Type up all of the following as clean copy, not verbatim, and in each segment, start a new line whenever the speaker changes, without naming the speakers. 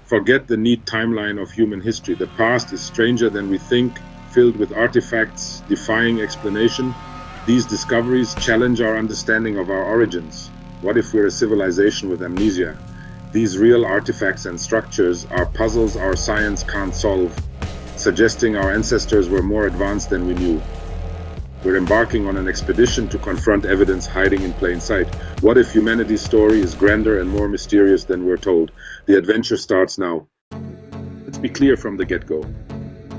Forget the neat timeline of human history. The past is stranger than we think, filled with artifacts defying explanation. These discoveries challenge our understanding of our origins. What if we're a civilization with amnesia? These real artifacts and structures are puzzles our science can't solve, suggesting our ancestors were more advanced than we knew. We're embarking on an expedition to confront evidence hiding in plain sight. What if humanity's story is grander and more mysterious than we're told? The adventure starts now. Let's be clear from the get-go.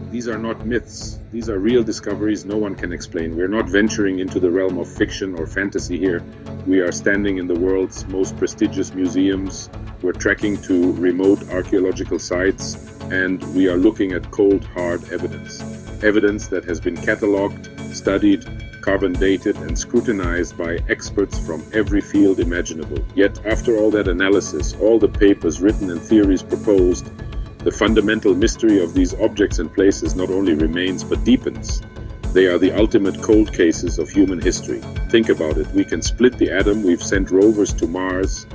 These are not myths. These are real discoveries no one can explain. We're not venturing into the realm of fiction or fantasy here. We are standing in the world's most prestigious museums. We're trekking to remote archaeological sites, and we are looking at cold, hard evidence. Evidence that has been catalogued, studied, carbon dated, and scrutinized by experts from every field imaginable. Yet, after all that analysis, all the papers written and theories proposed, the fundamental mystery of these objects and places not only remains but deepens. They are the ultimate cold cases of human history. Think about it. We can split the atom. We've sent rovers to Mars.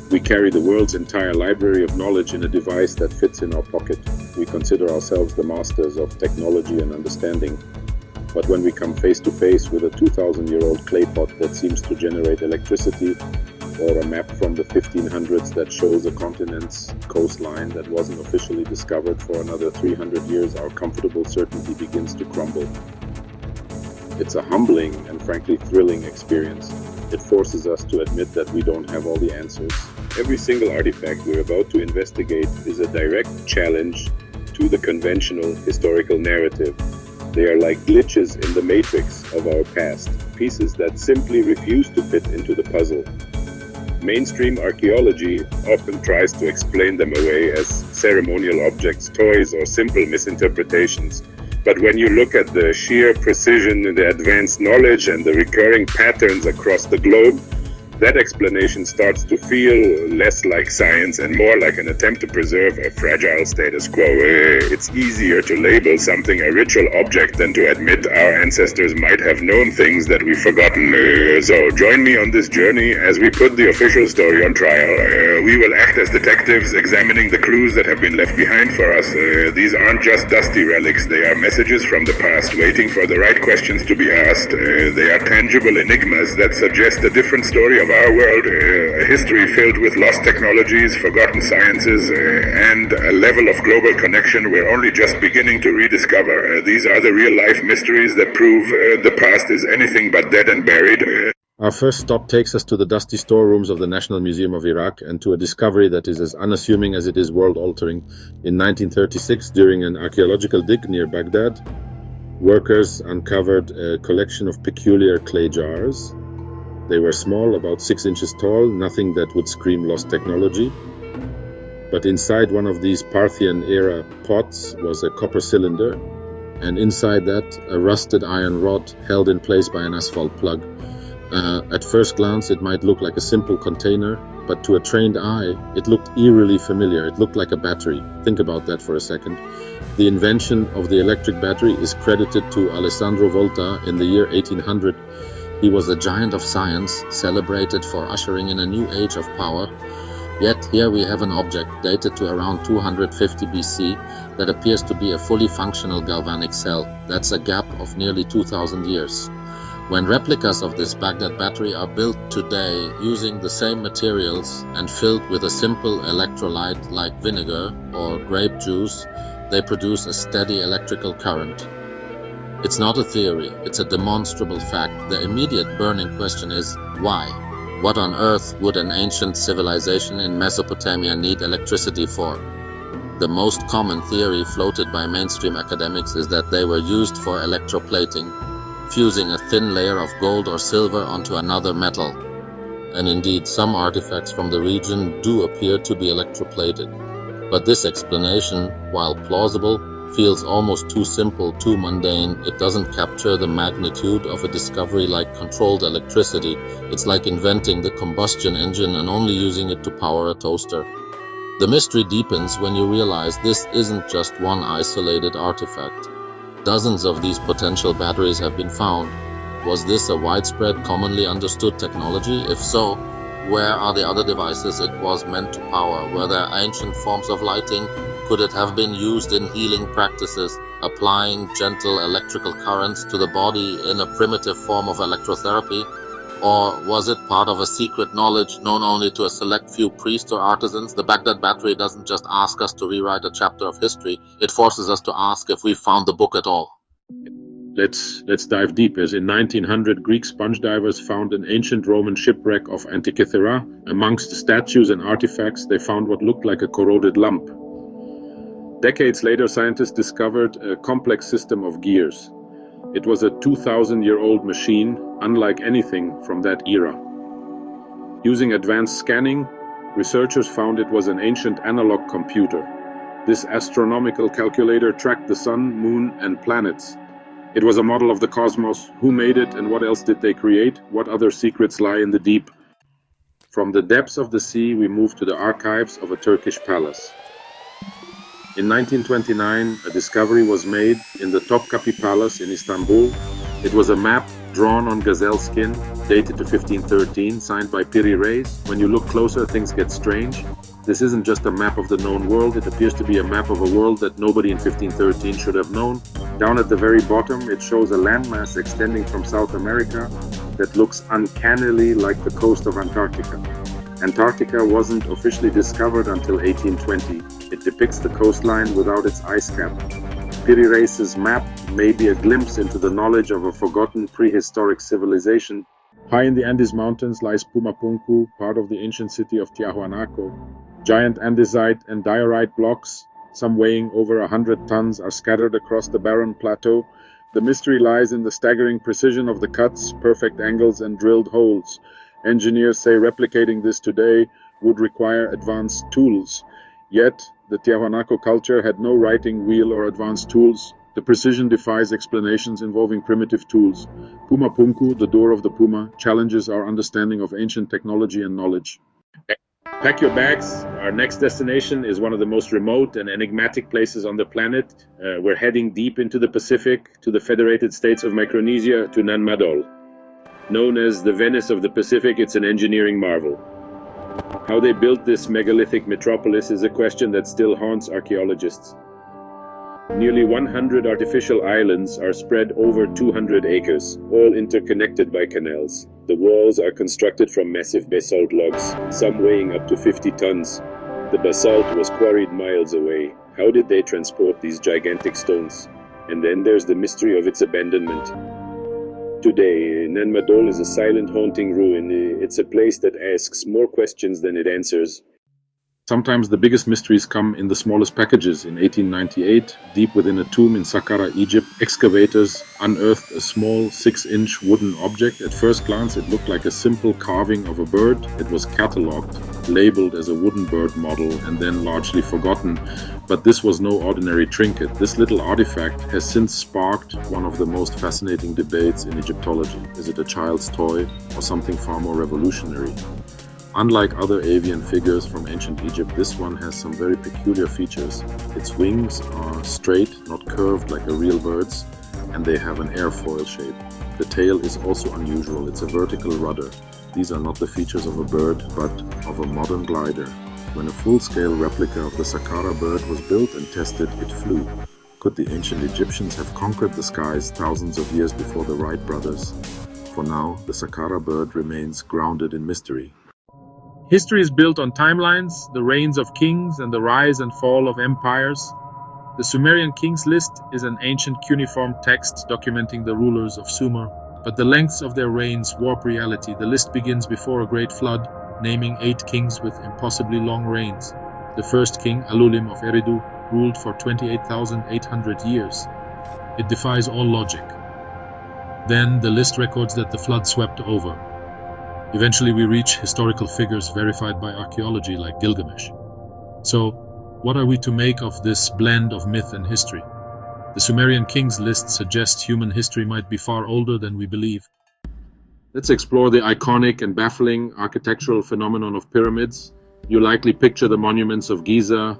We carry the world's entire library of knowledge in a device that fits in our pocket. We consider ourselves the masters of technology and understanding. But when we come face to face with a 2,000-year-old clay pot that seems to generate electricity, or a map from the 1500s that shows a continent's coastline that wasn't officially discovered for another 300 years, our comfortable certainty begins to crumble. It's a humbling and frankly thrilling experience. It forces us to admit that we don't have all the answers. Every single artifact we're about to investigate is a direct challenge to the conventional historical narrative. They are like glitches in the matrix of our past, pieces that simply refuse to fit into the puzzle. Mainstream archaeology often tries to explain them away as ceremonial objects, toys, or simple misinterpretations. But when you look at the sheer precision, the advanced knowledge, and the recurring patterns across the globe, that explanation starts to feel less like science and more like an attempt to preserve a fragile status quo. It's easier to label something a ritual object than to admit our ancestors might have known things that we've forgotten. So join me on this journey as we put the official story on trial. We will act as detectives, examining the clues that have been left behind for us. These aren't just dusty relics. They are messages from the past waiting for the right questions to be asked. They are tangible enigmas that suggest a different story of our world, a history filled with lost technologies, forgotten sciences, and a level of global connection we're only just beginning to rediscover. These are the real-life mysteries that prove the past is anything but dead and buried. Our first stop takes us to the dusty storerooms of the National Museum of Iraq and to a discovery that is as unassuming as it is world-altering. In 1936, during an archaeological dig near Baghdad, workers uncovered a collection of peculiar clay jars. They were small, about 6 inches tall, nothing that would scream lost technology. But inside one of these Parthian-era pots was a copper cylinder, and inside that a rusted iron rod held in place by an asphalt plug. At first glance it might look like a simple container, but to a trained eye it looked eerily familiar. It looked like a battery. Think about that for a second. The invention of the electric battery is credited to Alessandro Volta in the year 1800. He was a giant of science, celebrated for ushering in a new age of power. Yet here we have an object dated to around 250 BC that appears to be a fully functional galvanic cell. That's a gap of nearly 2,000 years. When replicas of this Baghdad battery are built today using the same materials and filled with a simple electrolyte like vinegar or grape juice, they produce a steady electrical current. It's not a theory, it's a demonstrable fact. The immediate burning question is, why? What on earth would an ancient civilization in Mesopotamia need electricity for? The most common theory floated by mainstream academics is that they were used for electroplating, fusing a thin layer of gold or silver onto another metal. And indeed, some artifacts from the region do appear to be electroplated. But this explanation, while plausible, feels almost too simple, too mundane. It doesn't capture the magnitude of a discovery like controlled electricity. It's like inventing the combustion engine and only using it to power a toaster. The mystery deepens when you realize this isn't just one isolated artifact. Dozens of these potential batteries have been found. Was this a widespread, commonly understood technology? If so,
Where are the other devices it was meant to power? Were there ancient forms of lighting? Could it have been used in healing practices, applying gentle electrical currents to the body in a primitive form of electrotherapy? Or was it part of a secret knowledge known only to a select few priests or artisans? The Baghdad battery doesn't just ask us to rewrite a chapter of history, it forces us to ask if we found the book at all.
Let's dive deep, as in 1900 Greek sponge divers found an ancient Roman shipwreck of Antikythera. Amongst the statues and artifacts, they found what looked like a corroded lump. Decades later, scientists discovered a complex system of gears. It was a 2,000-year-old machine, unlike anything from that era. Using advanced scanning, researchers found it was an ancient analog computer. This astronomical calculator tracked the sun, moon, and planets. It was a model of the cosmos. Who made it and what else did they create? What other secrets lie in the deep? From the depths of the sea, we move to the archives of a Turkish palace. In 1929, a discovery was made in the Topkapi Palace in Istanbul. It was a map drawn on gazelle skin, dated to 1513, signed by Piri Reis. When you look closer, things get strange. This isn't just a map of the known world, it appears to be a map of a world that nobody in 1513 should have known. Down at the very bottom, it shows a landmass extending from South America that looks uncannily like the coast of Antarctica. Antarctica wasn't officially discovered until 1820. It depicts the coastline without its ice cap. Piri Reis's map may be a glimpse into the knowledge of a forgotten prehistoric civilization. High in the Andes Mountains lies Pumapunku, part of the ancient city of Tiahuanaco. Giant andesite and diorite blocks, some weighing over 100 tons, are scattered across the barren plateau. The mystery lies in the staggering precision of the cuts, perfect angles, and drilled holes. Engineers say replicating this today would require advanced tools. Yet, the Tiahuanaco culture had no writing wheel or advanced tools. The precision defies explanations involving primitive tools. Pumapunku, the door of the Puma, challenges our understanding of ancient technology and knowledge. Pack your bags. Our next destination is one of the most remote and enigmatic places on the planet. We're heading deep into the Pacific, to the Federated States of Micronesia, to Nan Madol. Known as the Venice of the Pacific, it's an engineering marvel. How they built this megalithic metropolis is a question that still haunts archaeologists. Nearly 100 artificial islands are spread over 200 acres, all interconnected by canals. The walls are constructed from massive basalt logs, some weighing up to 50 tons. The basalt was quarried miles away. How did they transport these gigantic stones? And then there's the mystery of its abandonment. Today, Nan Madol is a silent, haunting ruin. It's a place that asks more questions than it answers. Sometimes the biggest mysteries come in the smallest packages. In 1898, deep within a tomb in Saqqara, Egypt, excavators unearthed a small 6-inch wooden object. At first glance, it looked like a simple carving of a bird. It was catalogued, labeled as a wooden bird model, and then largely forgotten. But this was no ordinary trinket. This little artifact has since sparked one of the most fascinating debates in Egyptology. Is it a child's toy or something far more revolutionary? Unlike other avian figures from ancient Egypt, this one has some very peculiar features. Its wings are straight, not curved like a real bird's, and they have an airfoil shape. The tail is also unusual. It's a vertical rudder. These are not the features of a bird, but of a modern glider. When a full-scale replica of the Saqqara bird was built and tested, it flew. Could the ancient Egyptians have conquered the skies thousands of years before the Wright brothers? For now, the Saqqara bird remains grounded in mystery. History is built on timelines, the reigns of kings and the rise and fall of empires. The Sumerian kings list is an ancient cuneiform text documenting the rulers of Sumer, but the lengths of their reigns warp reality. The list begins before a great flood, naming 8 kings with impossibly long reigns. The first king, Alulim of Eridu, ruled for 28,800 years. It defies all logic. Then the list records that the flood swept over. Eventually we reach historical figures verified by archaeology like Gilgamesh. So, what are we to make of this blend of myth and history? The Sumerian kings list suggests human history might be far older than we believe. Let's explore the iconic and baffling architectural phenomenon of pyramids. You likely picture the monuments of Giza,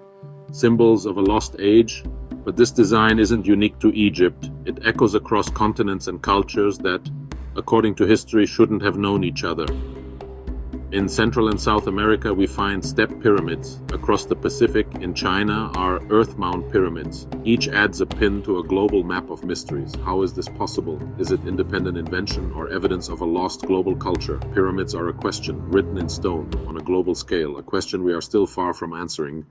symbols of a lost age, but this design isn't unique to Egypt. It echoes across continents and cultures that, according to history, shouldn't have known each other. In Central and South America, we find step pyramids. Across the Pacific, in China, are earth-mound pyramids. Each adds a pin to a global map of mysteries. How is this possible? Is it independent invention or evidence of a lost global culture? Pyramids are a question written in stone on a global scale, a question we are still far from answering.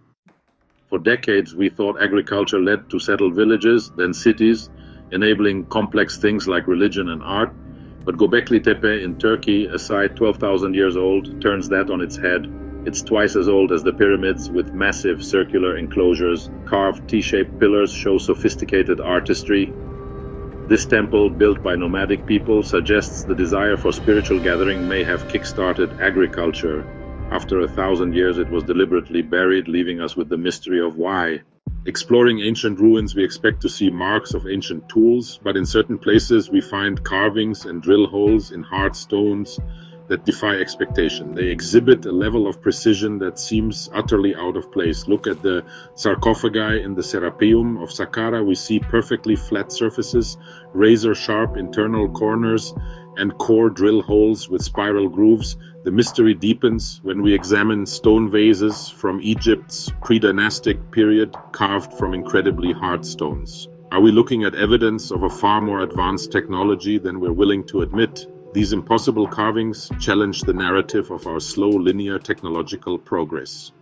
For decades, we thought agriculture led to settled villages, then cities, enabling complex things like religion and art. But Göbekli Tepe in Turkey, a site 12,000 years old, turns that on its head. It's twice as old as the pyramids, with massive circular enclosures. Carved T-shaped pillars show sophisticated artistry. This temple, built by nomadic people, suggests the desire for spiritual gathering may have kick-started agriculture. After 1,000 years, it was deliberately buried, leaving us with the mystery of why. Exploring ancient ruins, we expect to see marks of ancient tools, but in certain places we find carvings and drill holes in hard stones that defy expectation. They exhibit a level of precision that seems utterly out of place. Look at the sarcophagi in the Serapeum of Saqqara. We see perfectly flat surfaces, razor-sharp internal corners, and core drill holes with spiral grooves. The mystery deepens when we examine stone vases from Egypt's pre-dynastic period, carved from incredibly hard stones. Are we looking at evidence of a far more advanced technology than we're willing to admit? These impossible carvings challenge the narrative of our slow linear technological progress.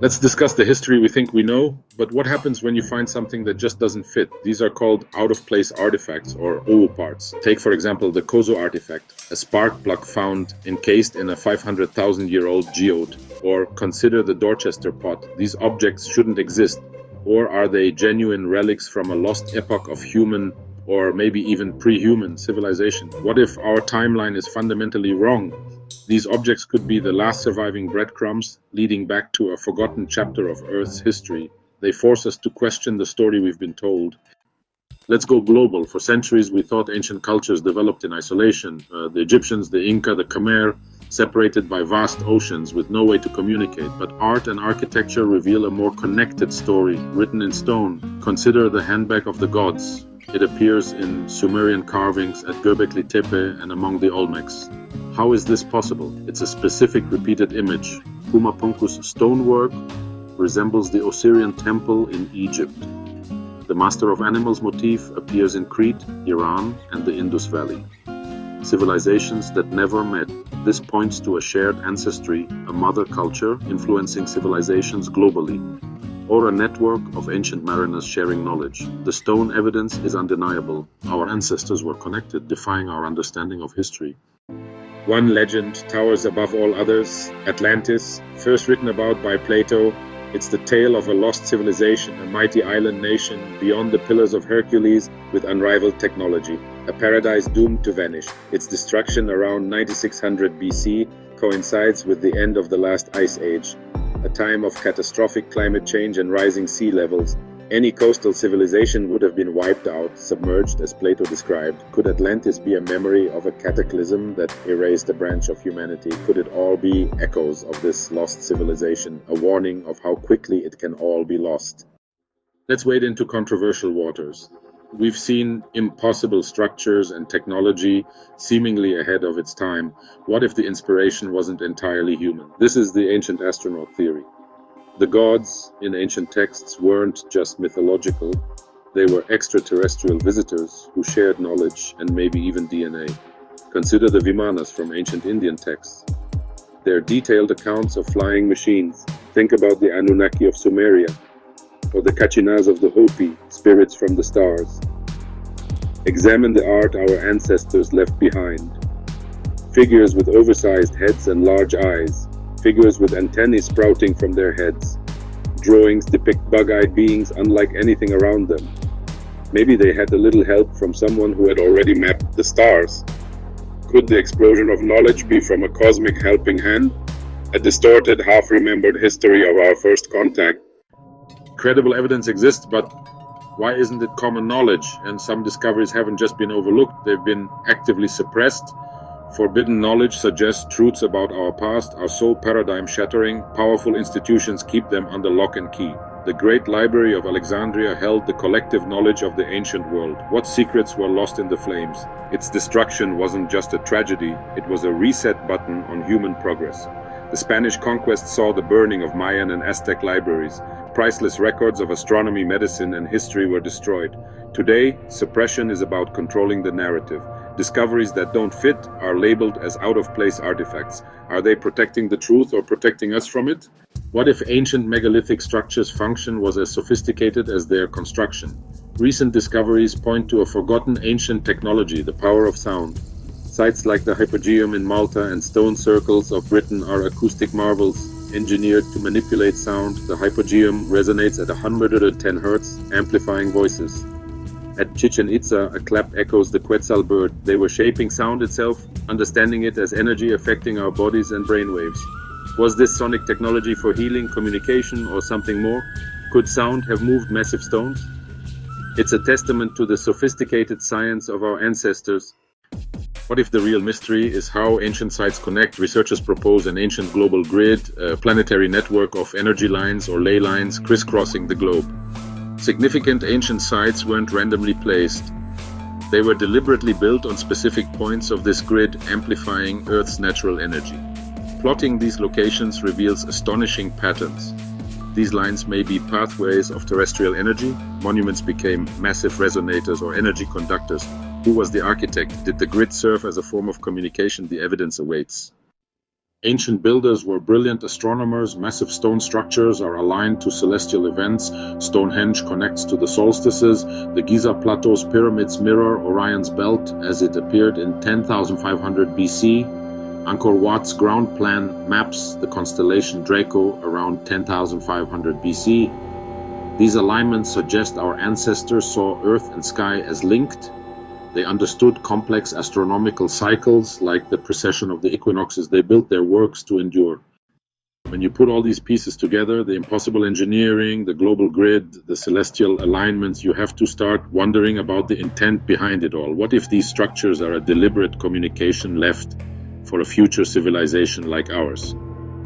Let's discuss the history we think we know, but what happens when you find something that just doesn't fit? These are called out-of-place artifacts, or owu parts. Take, for example, the Kozo artifact, a spark plug found encased in a 500,000-year-old geode. Or consider the Dorchester pot. These objects shouldn't exist. Or are they genuine relics from a lost epoch of human or maybe even pre-human civilization? What if our timeline is fundamentally wrong? These objects could be the last surviving breadcrumbs leading back to a forgotten chapter of Earth's history. They force us to question the story we've been told. Let's go global. For centuries, we thought ancient cultures developed in isolation. The Egyptians, the Inca, the Khmer, separated by vast oceans with no way to communicate. But art and architecture reveal a more connected story, written in stone. Consider the handbag of the gods. It appears in Sumerian carvings at Göbekli Tepe and among the Olmecs. How is this possible? It's a specific repeated image. Pumapunku's stonework resembles the Osirian temple in Egypt. The Master of Animals motif appears in Crete, Iran, and the Indus Valley. Civilizations that never met. This points to a shared ancestry, a mother culture influencing civilizations globally, or a network of ancient mariners sharing knowledge. The stone evidence is undeniable. Our ancestors were connected, defying our understanding of history. One legend towers above all others, Atlantis, first written about by Plato. It's the tale of a lost civilization, a mighty island nation beyond the Pillars of Hercules with unrivaled technology, a paradise doomed to vanish. Its destruction around 9600 BC coincides with the end of the last ice age, a time of catastrophic climate change and rising sea levels. Any coastal civilization would have been wiped out, submerged, as Plato described. Could Atlantis be a memory of a cataclysm that erased a branch of humanity? Could it all be echoes of this lost civilization, a warning of how quickly it can all be lost? Let's wade into controversial waters. We've seen impossible structures and technology seemingly ahead of its time. What if the inspiration wasn't entirely human? This is the ancient astronaut theory. The gods in ancient texts weren't just mythological, they were extraterrestrial visitors who shared knowledge and maybe even DNA. Consider the Vimanas from ancient Indian texts. They're detailed accounts of flying machines. Think about the Anunnaki of Sumeria, or the Kachinas of the Hopi, spirits from the stars. Examine the art our ancestors left behind. Figures with oversized heads and large eyes. Figures with antennae sprouting from their heads. Drawings depict bug-eyed beings unlike anything around them. Maybe they had a little help from someone who had already mapped the stars. Could the explosion of knowledge be from a cosmic helping hand? A distorted, half-remembered history of our first contact. Credible evidence exists, but why isn't it common knowledge? And some discoveries haven't just been overlooked, they've been actively suppressed. Forbidden knowledge suggests truths about our past are so paradigm-shattering, powerful institutions keep them under lock and key. The great library of Alexandria held the collective knowledge of the ancient world. What secrets were lost in the flames? Its destruction wasn't just a tragedy, it was a reset button on human progress. The Spanish conquest saw the burning of Mayan and Aztec libraries. Priceless records of astronomy, medicine, and history were destroyed. Today, suppression is about controlling the narrative. Discoveries that don't fit are labeled as out-of-place artifacts. Are they protecting the truth or protecting us from it? What if ancient megalithic structures' function was as sophisticated as their construction? Recent discoveries point to a forgotten ancient technology, the power of sound. Sites like the Hypogeum in Malta and stone circles of Britain are acoustic marvels, engineered to manipulate sound. The Hypogeum resonates at 110 Hz, amplifying voices. At Chichen Itza, a clap echoes the Quetzal bird. They were shaping sound itself, understanding it as energy affecting our bodies and brainwaves. Was this sonic technology for healing, communication, or something more? Could sound have moved massive stones? It's a testament to the sophisticated science of our ancestors. What if the real mystery is how ancient sites connect? Researchers propose an ancient global grid, a planetary network of energy lines or ley lines crisscrossing the globe. Significant ancient sites weren't randomly placed. They were deliberately built on specific points of this grid, amplifying Earth's natural energy. Plotting these locations reveals astonishing patterns. These lines may be pathways of terrestrial energy. Monuments became massive resonators or energy conductors. Who was the architect? Did the grid serve as a form of communication? The evidence awaits. Ancient builders were brilliant astronomers. Massive stone structures are aligned to celestial events. Stonehenge connects to the solstices. The Giza Plateau's pyramids mirror Orion's belt as it appeared in 10,500 BC. Angkor Wat's ground plan maps the constellation Draco around 10,500 BC. These alignments suggest our ancestors saw Earth and sky as linked. They understood complex astronomical cycles like the precession of the equinoxes. They built their works to endure. When you put all these pieces together, the impossible engineering, the global grid, the celestial alignments, you have to start wondering about the intent behind it all. What if these structures are a deliberate communication left for a future civilization like ours?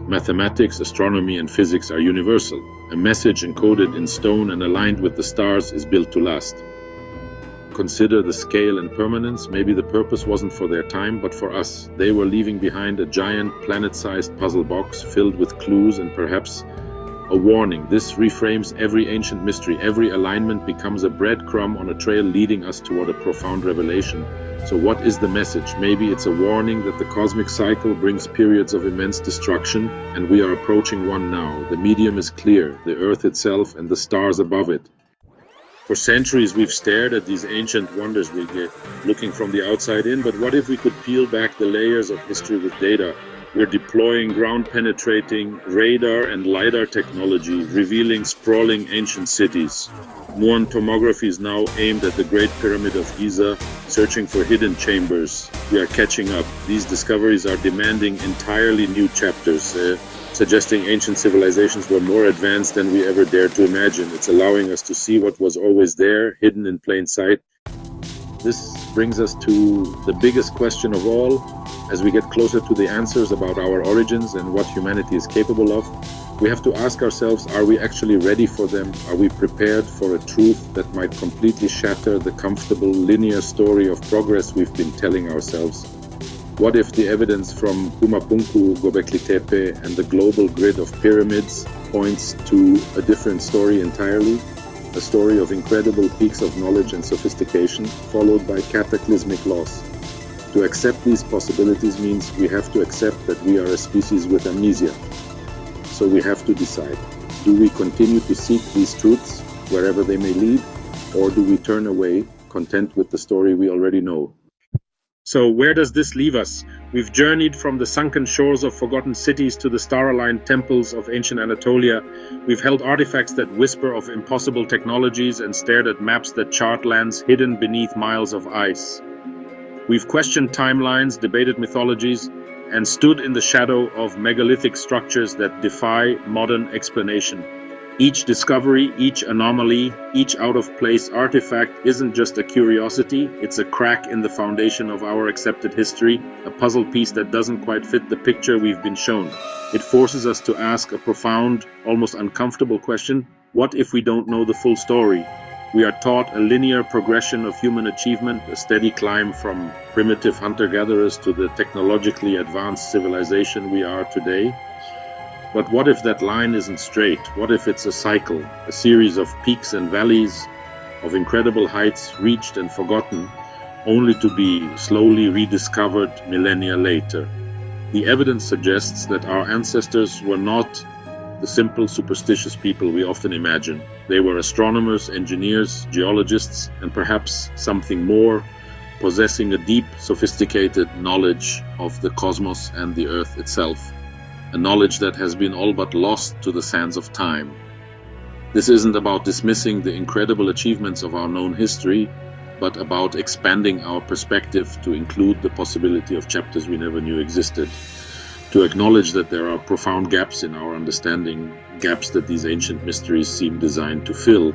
Mathematics, astronomy, and physics are universal. A message encoded in stone and aligned with the stars is built to last. Consider the scale and permanence. Maybe the purpose wasn't for their time, but for us. They were leaving behind a giant planet-sized puzzle box filled with clues and perhaps a warning. This reframes every ancient mystery. Every alignment becomes a breadcrumb on a trail leading us toward a profound revelation. So what is the message? Maybe it's a warning that the cosmic cycle brings periods of immense destruction, and we are approaching one now. The medium is clear, the Earth itself and the stars above it. For centuries, we've stared at these ancient wonders we get, looking from the outside in, but what if we could peel back the layers of history with data? We're deploying ground-penetrating radar and LiDAR technology, revealing sprawling ancient cities. Muon tomography is now aimed at the Great Pyramid of Giza, searching for hidden chambers. We are catching up. These discoveries are demanding entirely new chapters, suggesting ancient civilizations were more advanced than we ever dared to imagine. It's allowing us to see what was always there, hidden in plain sight. This brings us to the biggest question of all. As we get closer to the answers about our origins and what humanity is capable of, we have to ask ourselves, are we actually ready for them? Are we prepared for a truth that might completely shatter the comfortable linear story of progress we've been telling ourselves? What if the evidence from Pumapunku, Göbekli Tepe, and the global grid of pyramids points to a different story entirely? A story of incredible peaks of knowledge and sophistication, followed by cataclysmic loss. To accept these possibilities means we have to accept that we are a species with amnesia. So we have to decide, do we continue to seek these truths wherever they may lead, or do we turn away, content with the story we already know? So where does this leave us? We've journeyed from the sunken shores of forgotten cities to the star-aligned temples of ancient Anatolia. We've held artifacts that whisper of impossible technologies and stared at maps that chart lands hidden beneath miles of ice. We've questioned timelines, debated mythologies, and stood in the shadow of megalithic structures that defy modern explanation. Each discovery, each anomaly, each out-of-place artifact isn't just a curiosity, it's a crack in the foundation of our accepted history, a puzzle piece that doesn't quite fit the picture we've been shown. It forces us to ask a profound, almost uncomfortable question: What if we don't know the full story? We are taught a linear progression of human achievement, a steady climb from primitive hunter-gatherers to the technologically advanced civilization we are today. But what if that line isn't straight? What if it's a cycle, a series of peaks and valleys, of incredible heights reached and forgotten, only to be slowly rediscovered millennia later? The evidence suggests that our ancestors were not the simple, superstitious people we often imagine. They were astronomers, engineers, geologists, and perhaps something more, possessing a deep, sophisticated knowledge of the cosmos and the Earth itself, a knowledge that has been all but lost to the sands of time. This isn't about dismissing the incredible achievements of our known history, but about expanding our perspective to include the possibility of chapters we never knew existed, to acknowledge that there are profound gaps in our understanding, gaps that these ancient mysteries seem designed to fill.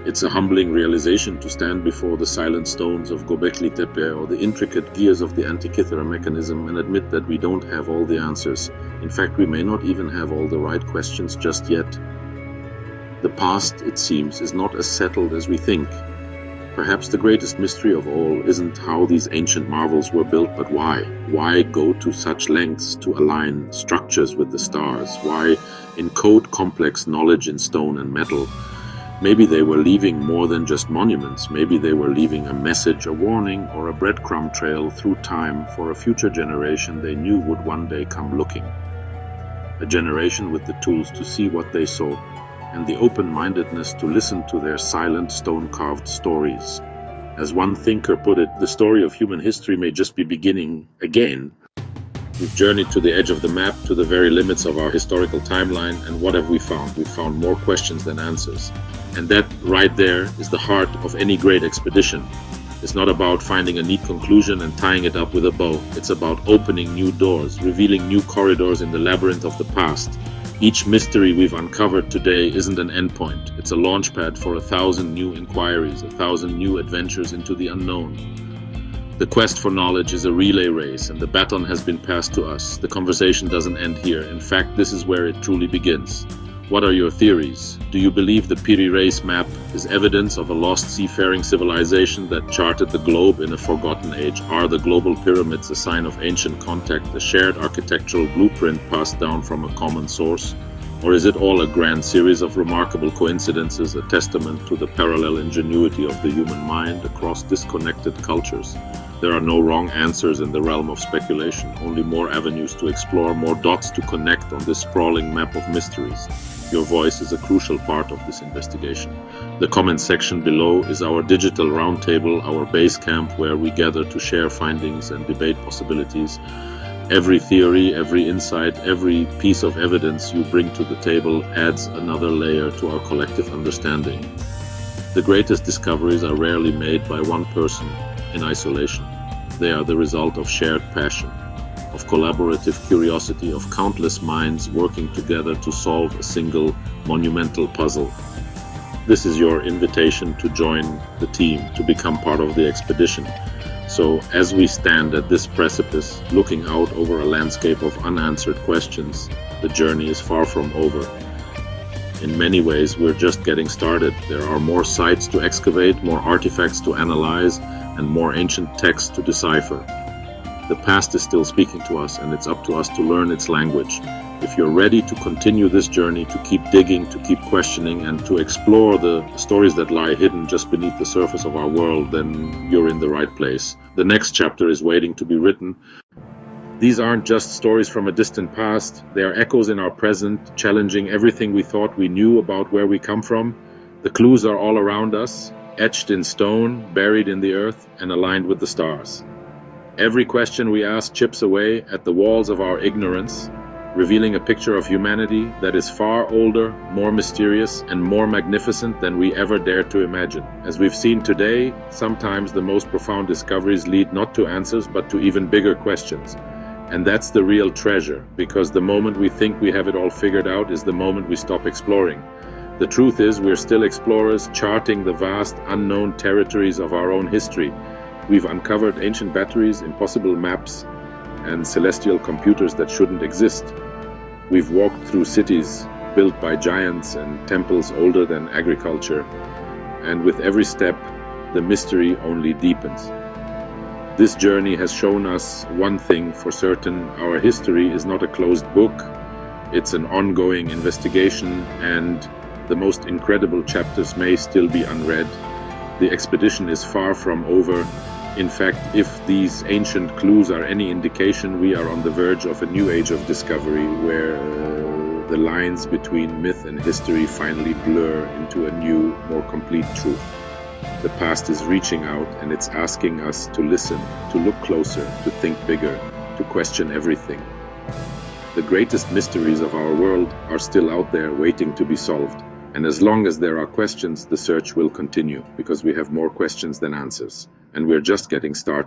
It's a humbling realization to stand before the silent stones of Göbekli Tepe or the intricate gears of the Antikythera mechanism and admit that we don't have all the answers. In fact, we may not even have all the right questions just yet. The past, it seems, is not as settled as we think. Perhaps the greatest mystery of all isn't how these ancient marvels were built, but why. Why go to such lengths to align structures with the stars? Why encode complex knowledge in stone and metal? Maybe they were leaving more than just monuments. Maybe they were leaving a message, a warning, or a breadcrumb trail through time for a future generation they knew would one day come looking. A generation with the tools to see what they saw, and the open-mindedness to listen to their silent, stone-carved stories. As one thinker put it, the story of human history may just be beginning again. We've journeyed to the edge of the map, to the very limits of our historical timeline, and what have we found? We've found more questions than answers. And that right there is the heart of any great expedition. It's not about finding a neat conclusion and tying it up with a bow. It's about opening new doors, revealing new corridors in the labyrinth of the past. Each mystery we've uncovered today isn't an endpoint. It's a launchpad for 1,000 new inquiries, 1,000 new adventures into the unknown. The quest for knowledge is a relay race, and the baton has been passed to us. The conversation doesn't end here. In fact, this is where it truly begins. What are your theories? Do you believe the Piri Reis map is evidence of a lost seafaring civilization that charted the globe in a forgotten age? Are the global pyramids a sign of ancient contact, a shared architectural blueprint passed down from a common source? Or is it all a grand series of remarkable coincidences, a testament to the parallel ingenuity of the human mind across disconnected cultures? There are no wrong answers in the realm of speculation, only more avenues to explore, more dots to connect on this sprawling map of mysteries. Your voice is a crucial part of this investigation. The comment section below is our digital roundtable, our base camp where we gather to share findings and debate possibilities. Every theory, every insight, every piece of evidence you bring to the table adds another layer to our collective understanding. The greatest discoveries are rarely made by one person in isolation. They are the result of shared passion, of collaborative curiosity, of countless minds working together to solve a single monumental puzzle. This is your invitation to join the team, to become part of the expedition. So as we stand at this precipice, looking out over a landscape of unanswered questions, the journey is far from over. In many ways, we're just getting started. There are more sites to excavate, more artifacts to analyze, and more ancient texts to decipher. The past is still speaking to us, and it's up to us to learn its language. If you're ready to continue this journey, to keep digging, to keep questioning, and to explore the stories that lie hidden just beneath the surface of our world, then you're in the right place. The next chapter is waiting to be written. These aren't just stories from a distant past. They are echoes in our present, challenging everything we thought we knew about where we come from. The clues are all around us, etched in stone, buried in the earth, and aligned with the stars. Every question we ask chips away at the walls of our ignorance, revealing a picture of humanity that is far older, more mysterious, and more magnificent than we ever dared to imagine. As we've seen today, sometimes the most profound discoveries lead not to answers, but to even bigger questions. And that's the real treasure, because the moment we think we have it all figured out is the moment we stop exploring. The truth is, we're still explorers, charting the vast, unknown territories of our own history. We've uncovered ancient batteries, impossible maps, and celestial computers that shouldn't exist. We've walked through cities built by giants and temples older than agriculture. And with every step, the mystery only deepens. This journey has shown us one thing for certain: our history is not a closed book, it's an ongoing investigation, and the most incredible chapters may still be unread. The expedition is far from over. In fact, if these ancient clues are any indication, we are on the verge of a new age of discovery where the lines between myth and history finally blur into a new, more complete truth. The past is reaching out, and it's asking us to listen, to look closer, to think bigger, to question everything. The greatest mysteries of our world are still out there waiting to be solved. And as long as there are questions, the search will continue, because we have more questions than answers. And we're just getting started.